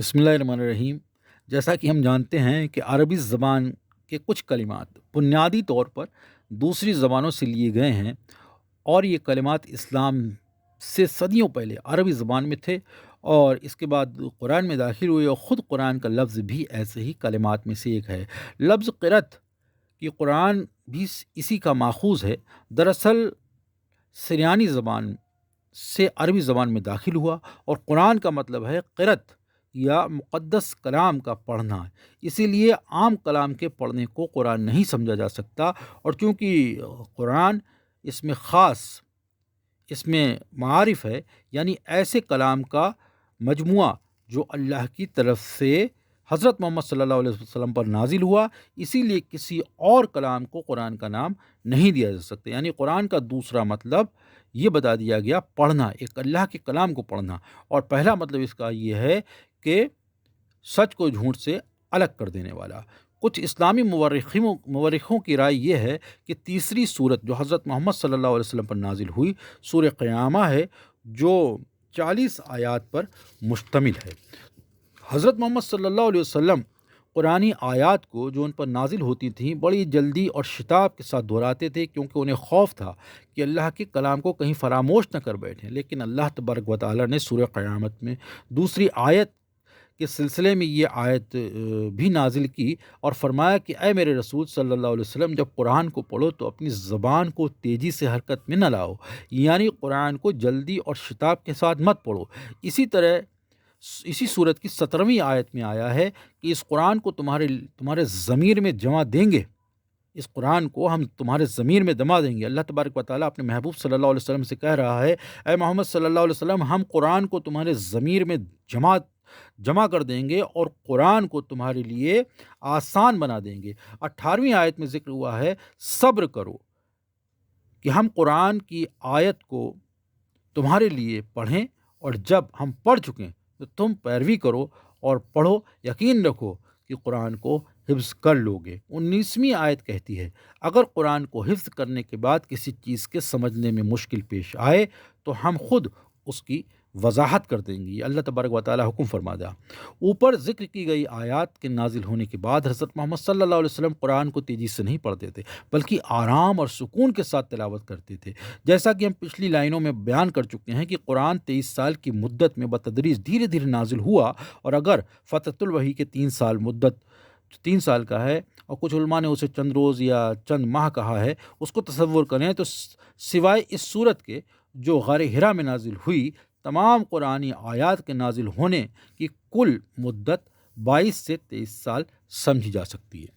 بسم اللہ الرحمن الرحیم۔ جیسا کہ ہم جانتے ہیں کہ عربی زبان کے کچھ کلمات بنیادی طور پر دوسری زبانوں سے لیے گئے ہیں، اور یہ کلمات اسلام سے صدیوں پہلے عربی زبان میں تھے، اور اس کے بعد قرآن میں داخل ہوئے، اور خود قرآن کا لفظ بھی ایسے ہی کلمات میں سے ایک ہے۔ لفظ قرت کی قرآن بھی اسی کا ماخوذ ہے۔ دراصل سریانی زبان سے عربی زبان میں داخل ہوا، اور قرآن کا مطلب ہے قرت یا مقدس کلام کا پڑھنا۔ اسی لیے عام کلام کے پڑھنے کو قرآن نہیں سمجھا جا سکتا، اور چونکہ قرآن اس میں خاص، اس میں معارف ہے، یعنی ایسے کلام کا مجموعہ جو اللہ کی طرف سے حضرت محمد صلی اللہ علیہ وسلم پر نازل ہوا، اسی لیے کسی اور کلام کو قرآن کا نام نہیں دیا جا سکتا۔ یعنی قرآن کا دوسرا مطلب یہ بتا دیا گیا، پڑھنا، ایک اللہ کے کلام کو پڑھنا، اور پہلا مطلب اس کا یہ ہے کہ سچ کو جھوٹ سے الگ کر دینے والا۔ کچھ اسلامی مورخوں کی رائے یہ ہے کہ تیسری صورت جو حضرت محمد صلی اللہ علیہ وسلم پر نازل ہوئی، سورہ قیامہ ہے، جو 40 آیات پر مشتمل ہے۔ حضرت محمد صلی اللہ علیہ وسلم قرآنی آیات کو جو ان پر نازل ہوتی تھیں بڑی جلدی اور شتاب کے ساتھ دہراتے تھے، کیونکہ انہیں خوف تھا کہ اللہ کے کلام کو کہیں فراموش نہ کر بیٹھیں۔ لیکن اللہ تبارک و تعالیٰ نے سورہ قیامت میں دوسری آیت کے سلسلے میں یہ آیت بھی نازل کی، اور فرمایا کہ اے میرے رسول صلی اللہ علیہ وسلم، جب قرآن کو پڑھو تو اپنی زبان کو تیزی سے حرکت میں نہ لاؤ، یعنی قرآن کو جلدی اور شتاب کے ساتھ مت پڑھو۔ اسی طرح اسی صورت کی 17ویں آیت میں آیا ہے کہ اس قرآن کو تمہارے ضمیر میں جمع دیں گے، اس قرآن کو ہم تمہارے ضمیر میں دما دیں گے۔ اللہ تبارک و تعالیٰ اپنے محبوب صلی اللہ علیہ وسلم سے کہہ رہا ہے، اے محمد صلی اللہ علیہ وسلم، ہم قرآن کو تمہارے ضمیر میں جمع کر دیں گے، اور قرآن کو تمہارے لیے آسان بنا دیں گے۔ 18ویں آیت میں ذکر ہوا ہے، صبر کرو کہ ہم قرآن کی آیت کو تمہارے لیے پڑھیں، اور جب ہم پڑھ چکیں تو تم پیروی کرو اور پڑھو، یقین رکھو کہ قرآن کو حفظ کر لو گے۔ 19ویں آیت کہتی ہے، اگر قرآن کو حفظ کرنے کے بعد کسی چیز کے سمجھنے میں مشکل پیش آئے تو ہم خود اس کی وضاحت کر دیں گے۔ یہ اللہ تبارک و تعالیٰ حکم فرما دیا۔ اوپر ذکر کی گئی آیات کے نازل ہونے کے بعد حضرت محمد صلی اللہ علیہ وسلم قرآن کو تیزی سے نہیں پڑھتے تھے، بلکہ آرام اور سکون کے ساتھ تلاوت کرتے تھے۔ جیسا کہ ہم پچھلی لائنوں میں بیان کر چکے ہیں کہ قرآن 23 سال کی مدت میں بتدریج دھیرے دھیرے نازل ہوا، اور اگر فترۃ الوحی کے 3 سال مدت 3 سال کا ہے، اور کچھ علماء نے اسے چند روز یا چند ماہ کہا ہے، اس کو تصور کریں تو سوائے اس صورت کے جو غار حرا میں نازل ہوئی، تمام قرآنی آیات کے نازل ہونے کی کل مدت 22 سے 23 سال سمجھی جا سکتی ہے۔